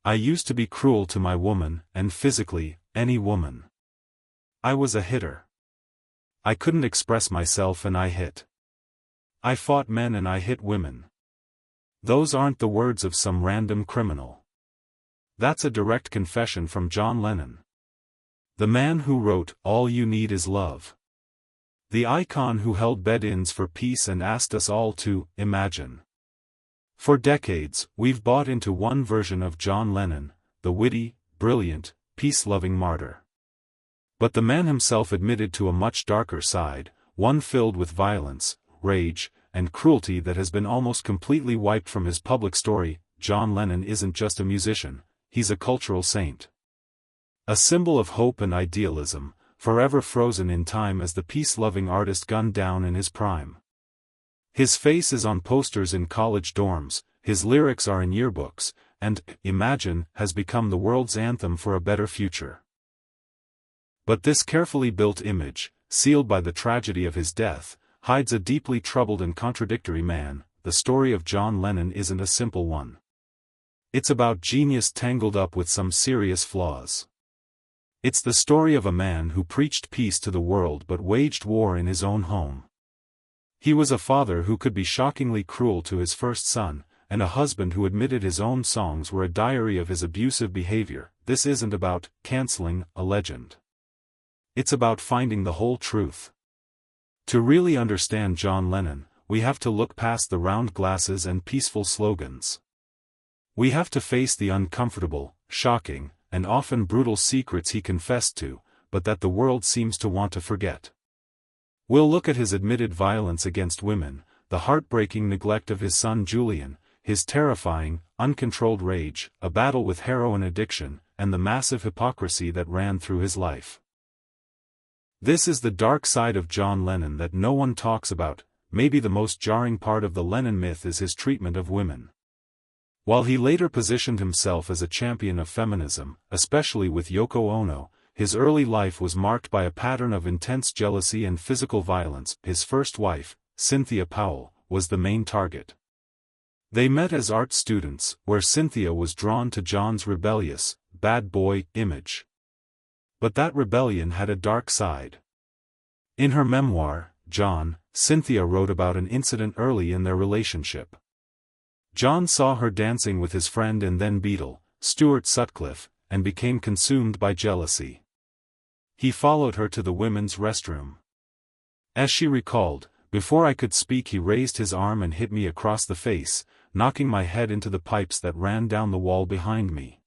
I used to be cruel to my woman, and physically, any woman. I was a hitter. I couldn't express myself and I hit. I fought men and I hit women. Those aren't the words of some random criminal. That's a direct confession from John Lennon, the man who wrote "All You Need Is Love." The icon who held bed-ins for peace and asked us all to imagine. For decades, we've bought into one version of John Lennon, the witty, brilliant, peace-loving martyr. But the man himself admitted to a much darker side, one filled with violence, rage, and cruelty that has been almost completely wiped from his public story. John Lennon isn't just a musician, he's a cultural saint. A symbol of hope and idealism, forever frozen in time as the peace-loving artist gunned down in his prime. His face is on posters in college dorms, his lyrics are in yearbooks, and "Imagine" has become the world's anthem for a better future. But this carefully built image, sealed by the tragedy of his death, hides a deeply troubled and contradictory man. The story of John Lennon isn't a simple one. It's about genius tangled up with some serious flaws. It's the story of a man who preached peace to the world but waged war in his own home. He was a father who could be shockingly cruel to his first son, and a husband who admitted his own songs were a diary of his abusive behavior. This isn't about canceling a legend. It's about finding the whole truth. To really understand John Lennon, we have to look past the round glasses and peaceful slogans. We have to face the uncomfortable, shocking, and often brutal secrets he confessed to, but that the world seems to want to forget. We'll look at his admitted violence against women, the heartbreaking neglect of his son Julian, his terrifying, uncontrolled rage, a battle with heroin addiction, and the massive hypocrisy that ran through his life. This is the dark side of John Lennon that no one talks about. Maybe the most jarring part of the Lennon myth is his treatment of women. While he later positioned himself as a champion of feminism, especially with Yoko Ono, his early life was marked by a pattern of intense jealousy and physical violence. His first wife, Cynthia Powell, was the main target. They met as art students, where Cynthia was drawn to John's rebellious, bad boy image. But that rebellion had a dark side. In her memoir, John, Cynthia wrote about an incident early in their relationship. John saw her dancing with his friend and then Beatle, Stuart Sutcliffe, and became consumed by jealousy. He followed her to the women's restroom. As she recalled, "Before I could speak he raised his arm and hit me across the face, knocking my head into the pipes that ran down the wall behind me."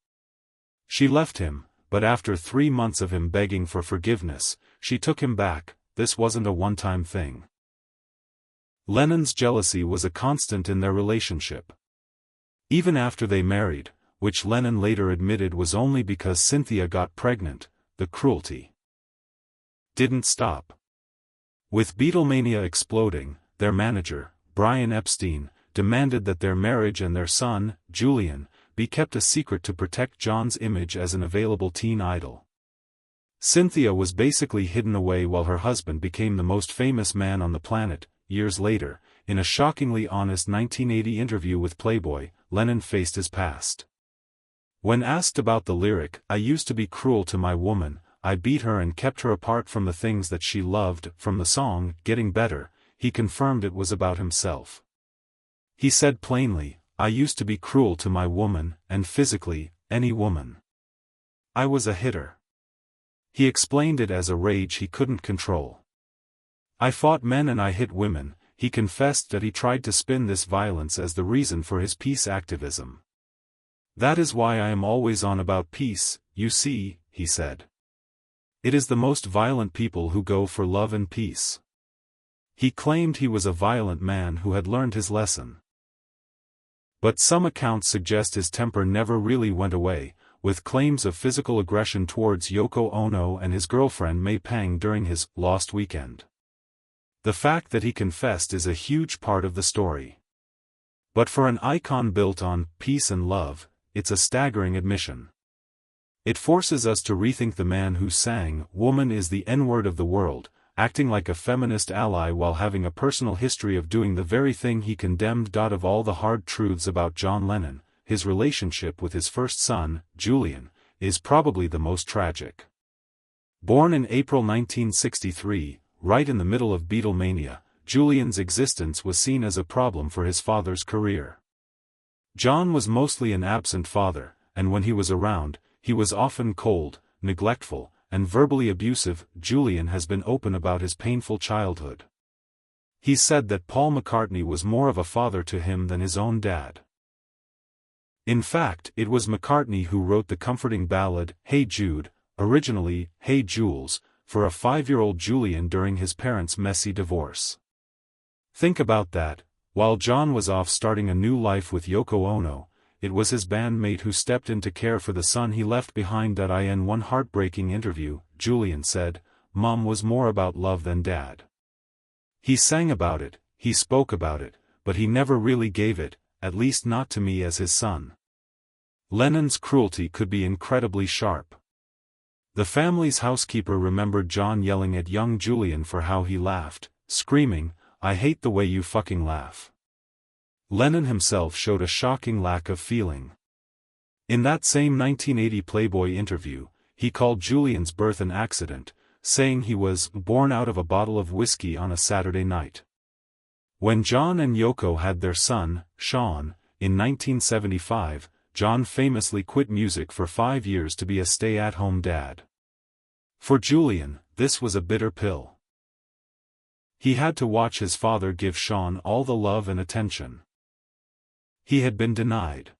She left him, but after 3 months of him begging for forgiveness, she took him back. This wasn't a one-time thing. Lennon's jealousy was a constant in their relationship. Even after they married, which Lennon later admitted was only because Cynthia got pregnant, the cruelty didn't stop. With Beatlemania exploding, their manager, Brian Epstein, demanded that their marriage and their son, Julian, be kept a secret to protect John's image as an available teen idol. Cynthia was basically hidden away while her husband became the most famous man on the planet. Years later, in a shockingly honest 1980 interview with Playboy, Lennon faced his past. When asked about the lyric, "I used to be cruel to my woman, I beat her and kept her apart from the things that she loved," from the song, Getting Better, he confirmed it was about himself. He said plainly, "I used to be cruel to my woman, and physically, any woman. I was a hitter." He explained it as a rage he couldn't control. "I fought men and I hit women." He confessed that he tried to spin this violence as the reason for his peace activism. "That is why I am always on about peace, you see," he said. "It is the most violent people who go for love and peace." He claimed he was a violent man who had learned his lesson. But some accounts suggest his temper never really went away, with claims of physical aggression towards Yoko Ono and his girlfriend May Pang during his "Lost Weekend." The fact that he confessed is a huge part of the story. But for an icon built on peace and love, it's a staggering admission. It forces us to rethink the man who sang "Woman is the N-word of the world," acting like a feminist ally while having a personal history of doing the very thing he condemned. Of all the hard truths about John Lennon, his relationship with his first son, Julian, is probably the most tragic. Born in April 1963, right in the middle of Beatlemania, Julian's existence was seen as a problem for his father's career. John was mostly an absent father, and when he was around, he was often cold, neglectful, and verbally abusive. Julian has been open about his painful childhood. He said that Paul McCartney was more of a father to him than his own dad. In fact, it was McCartney who wrote the comforting ballad, Hey Jude, originally, Hey Jules, for a 5-year-old Julian during his parents' messy divorce. Think about that, while John was off starting a new life with Yoko Ono, it was his bandmate who stepped in to care for the son he left behind. In one heartbreaking interview, Julian said, "Mom was more about love than Dad. He sang about it, he spoke about it, but he never really gave it, at least not to me as his son." Lennon's cruelty could be incredibly sharp. The family's housekeeper remembered John yelling at young Julian for how he laughed, screaming, "I hate the way you fucking laugh." Lennon himself showed a shocking lack of feeling. In that same 1980 Playboy interview, he called Julian's birth an accident, saying he was born out of a bottle of whiskey on a Saturday night. When John and Yoko had their son, Sean, in 1975, John famously quit music for 5 years to be a stay-at-home dad. For Julian, this was a bitter pill. He had to watch his father give Sean all the love and attention he had been denied.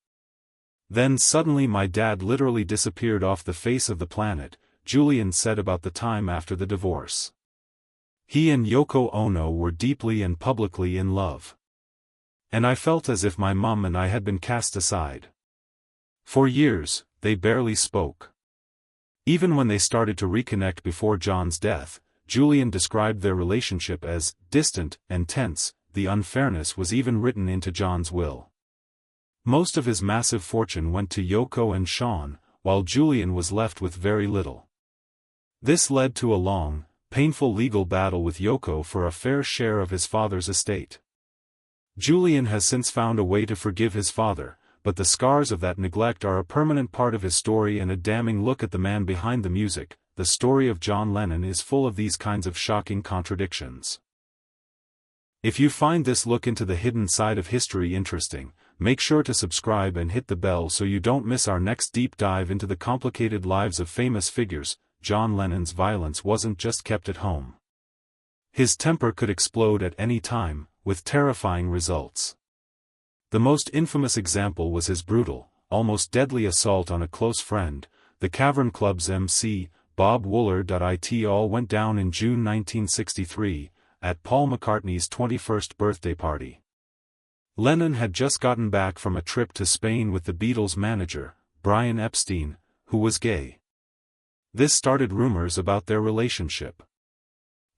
Then suddenly my dad literally disappeared off the face of the planet, Julian said about the time after the divorce. He and Yoko Ono were deeply and publicly in love. And I felt as if my mom and I had been cast aside. For years, they barely spoke. Even when they started to reconnect before John's death, Julian described their relationship as distant and tense. The unfairness was even written into John's will. Most of his massive fortune went to Yoko and Sean, while Julian was left with very little. This led to a long, painful legal battle with Yoko for a fair share of his father's estate. Julian has since found a way to forgive his father, but the scars of that neglect are a permanent part of his story and a damning look at the man behind the music. The story of John Lennon is full of these kinds of shocking contradictions. If you find this look into the hidden side of history interesting, make sure to subscribe and hit the bell so you don't miss our next deep dive into the complicated lives of famous figures. John Lennon's violence wasn't just kept at home. His temper could explode at any time, with terrifying results. The most infamous example was his brutal, almost deadly assault on a close friend, the Cavern Club's MC, Bob Wooler. It all went down in June 1963, at Paul McCartney's 21st birthday party. Lennon had just gotten back from a trip to Spain with the Beatles' manager, Brian Epstein, who was gay. This started rumors about their relationship.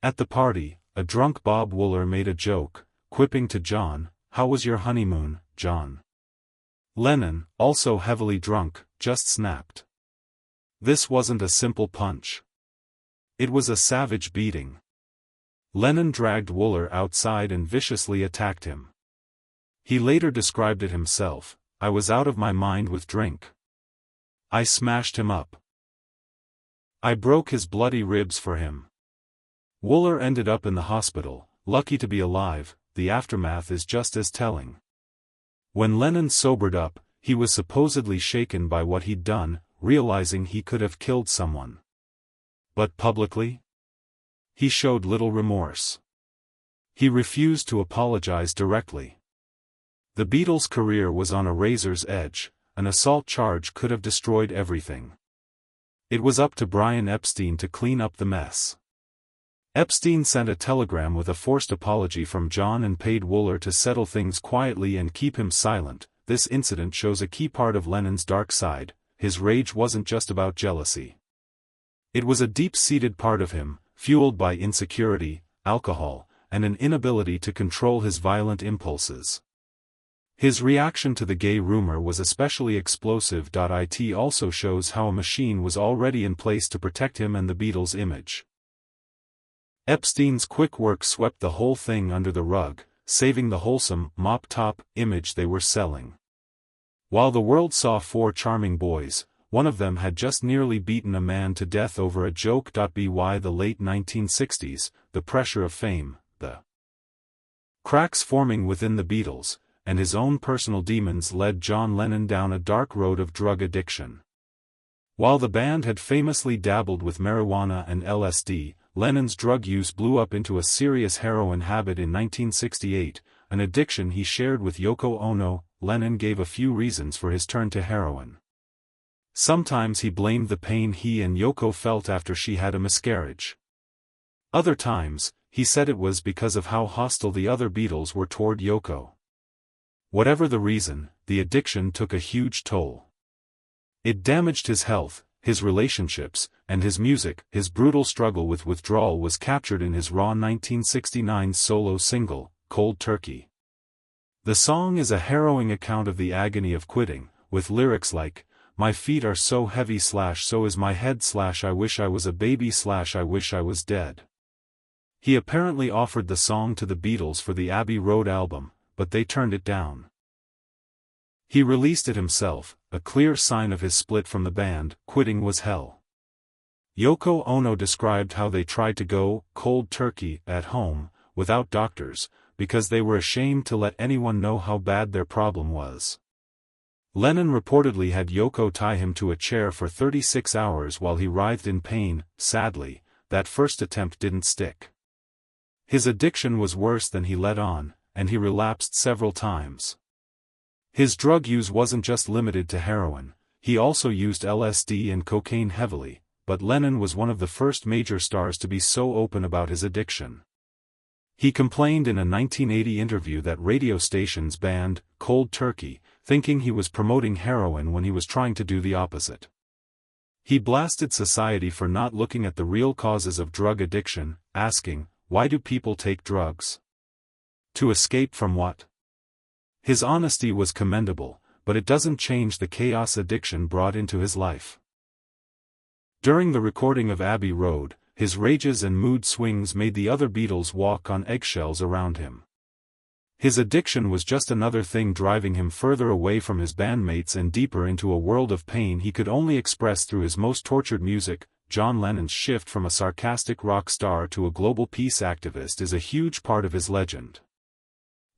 At the party, a drunk Bob Wooler made a joke, quipping to John, "How was your honeymoon, John?" Lennon, also heavily drunk, just snapped. This wasn't a simple punch. It was a savage beating. Lennon dragged Wooler outside and viciously attacked him. He later described it himself, "I was out of my mind with drink. I smashed him up. I broke his bloody ribs for him." Wooler ended up in the hospital, lucky to be alive. The aftermath is just as telling. When Lennon sobered up, he was supposedly shaken by what he'd done, realizing he could have killed someone. But publicly? He showed little remorse. He refused to apologize directly. The Beatles' career was on a razor's edge. An assault charge could have destroyed everything. It was up to Brian Epstein to clean up the mess. Epstein sent a telegram with a forced apology from John and paid Wooler to settle things quietly and keep him silent. This incident shows a key part of Lennon's dark side. His rage wasn't just about jealousy. It was a deep-seated part of him, fueled by insecurity, alcohol, and an inability to control his violent impulses. His reaction to the gay rumor was especially explosive. It also shows how a machine was already in place to protect him and the Beatles' image. Epstein's quick work swept the whole thing under the rug, saving the wholesome, mop-top image they were selling. While the world saw four charming boys, one of them had just nearly beaten a man to death over a joke. By the late 1960s, the pressure of fame, the cracks forming within the Beatles, and his own personal demons led John Lennon down a dark road of drug addiction. While the band had famously dabbled with marijuana and LSD, Lennon's drug use blew up into a serious heroin habit in 1968, an addiction he shared with Yoko Ono. Lennon gave a few reasons for his turn to heroin. Sometimes he blamed the pain he and Yoko felt after she had a miscarriage. Other times, he said it was because of how hostile the other Beatles were toward Yoko. Whatever the reason, the addiction took a huge toll. It damaged his health, his relationships, and his music. His brutal struggle with withdrawal was captured in his raw 1969 solo single, Cold Turkey. The song is a harrowing account of the agony of quitting, with lyrics like, "My feet are so heavy / so is my head / I wish I was a baby / I wish I was dead." He apparently offered the song to the Beatles for the Abbey Road album, but they turned it down. He released it himself, a clear sign of his split from the band. Quitting was hell. Yoko Ono described how they tried to go cold turkey at home, without doctors, because they were ashamed to let anyone know how bad their problem was. Lennon reportedly had Yoko tie him to a chair for 36 hours while he writhed in pain. Sadly, that first attempt didn't stick. His addiction was worse than he let on, and he relapsed several times. His drug use wasn't just limited to heroin, he also used LSD and cocaine heavily, but Lennon was one of the first major stars to be so open about his addiction. He complained in a 1980 interview that radio stations banned Cold Turkey, thinking he was promoting heroin when he was trying to do the opposite. He blasted society for not looking at the real causes of drug addiction, asking, "Why do people take drugs? To escape from what?" His honesty was commendable, but it doesn't change the chaos addiction brought into his life. During the recording of Abbey Road, his rages and mood swings made the other Beatles walk on eggshells around him. His addiction was just another thing driving him further away from his bandmates and deeper into a world of pain he could only express through his most tortured music. John Lennon's shift from a sarcastic rock star to a global peace activist is a huge part of his legend.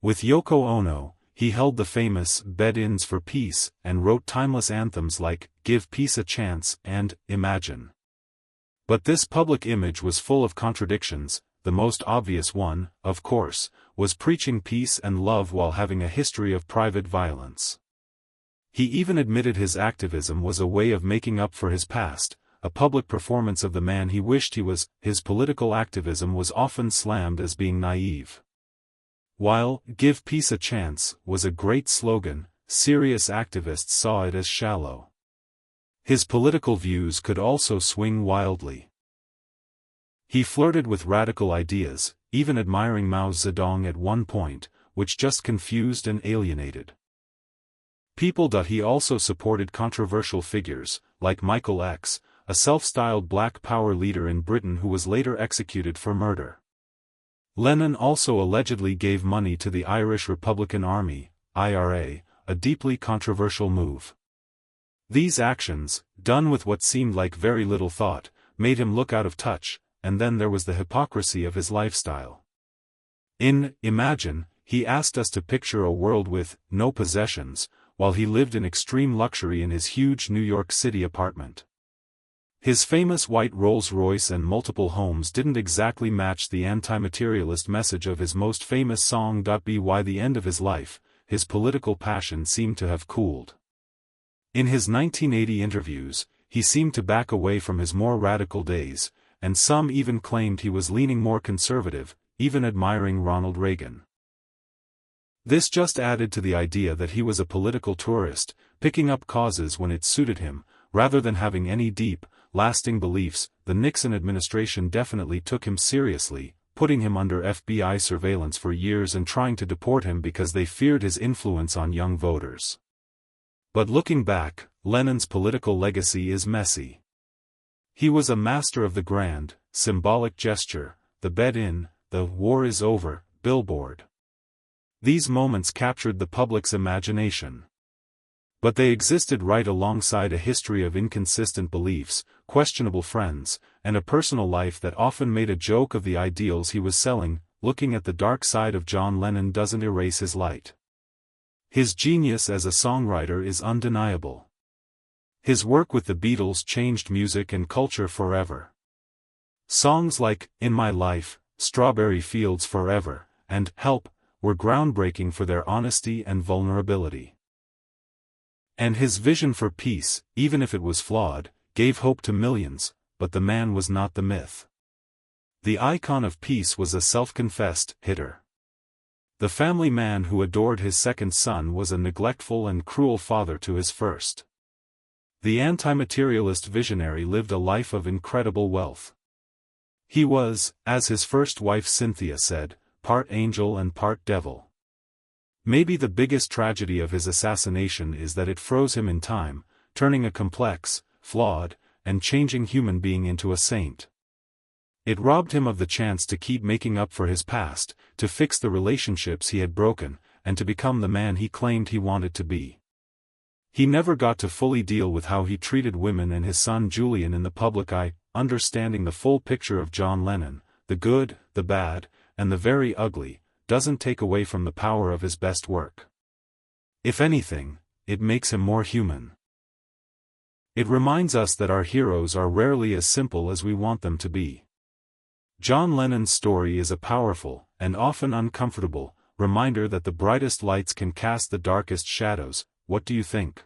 With Yoko Ono, he held the famous bed-ins for peace and wrote timeless anthems like Give Peace a Chance and Imagine. But this public image was full of contradictions. The most obvious one, of course, was preaching peace and love while having a history of private violence. He even admitted his activism was a way of making up for his past, a public performance of the man he wished he was. His political activism was often slammed as being naive. While "Give Peace a Chance" was a great slogan, serious activists saw it as shallow. His political views could also swing wildly. He flirted with radical ideas, even admiring Mao Zedong at one point, which just confused and alienated people. He also supported controversial figures, like Michael X, a self-styled Black Power leader in Britain who was later executed for murder. Lennon also allegedly gave money to the Irish Republican Army, IRA, a deeply controversial move. These actions, done with what seemed like very little thought, made him look out of touch, and then there was the hypocrisy of his lifestyle. In Imagine, he asked us to picture a world with no possessions, while he lived in extreme luxury in his huge New York City apartment. His famous white Rolls-Royce and multiple homes didn't exactly match the anti-materialist message of his most famous song. By the end of his life, his political passion seemed to have cooled. In his 1980 interviews, he seemed to back away from his more radical days, and some even claimed he was leaning more conservative, even admiring Ronald Reagan. This just added to the idea that he was a political tourist, picking up causes when it suited him, rather than having any deep, lasting beliefs. The Nixon administration definitely took him seriously, putting him under FBI surveillance for years and trying to deport him because they feared his influence on young voters. But looking back, Lennon's political legacy is messy. He was a master of the grand, symbolic gesture, the bed-in, the "war is over" billboard. These moments captured the public's imagination. But they existed right alongside a history of inconsistent beliefs, questionable friends, and a personal life that often made a joke of the ideals he was selling. Looking at the dark side of John Lennon doesn't erase his light. His genius as a songwriter is undeniable. His work with the Beatles changed music and culture forever. Songs like In My Life, Strawberry Fields Forever, and Help were groundbreaking for their honesty and vulnerability. And his vision for peace, even if it was flawed, gave hope to millions, but the man was not the myth. The icon of peace was a self-confessed hitter. The family man who adored his second son was a neglectful and cruel father to his first. The anti-materialist visionary lived a life of incredible wealth. He was, as his first wife Cynthia said, part angel and part devil. Maybe the biggest tragedy of his assassination is that it froze him in time, turning a complex, flawed, and changing human being into a saint. It robbed him of the chance to keep making up for his past, to fix the relationships he had broken, and to become the man he claimed he wanted to be. He never got to fully deal with how he treated women and his son Julian in the public eye. Understanding the full picture of John Lennon, the good, the bad, and the very ugly, doesn't take away from the power of his best work. If anything, it makes him more human. It reminds us that our heroes are rarely as simple as we want them to be. John Lennon's story is a powerful, and often uncomfortable, reminder that the brightest lights can cast the darkest shadows. What do you think?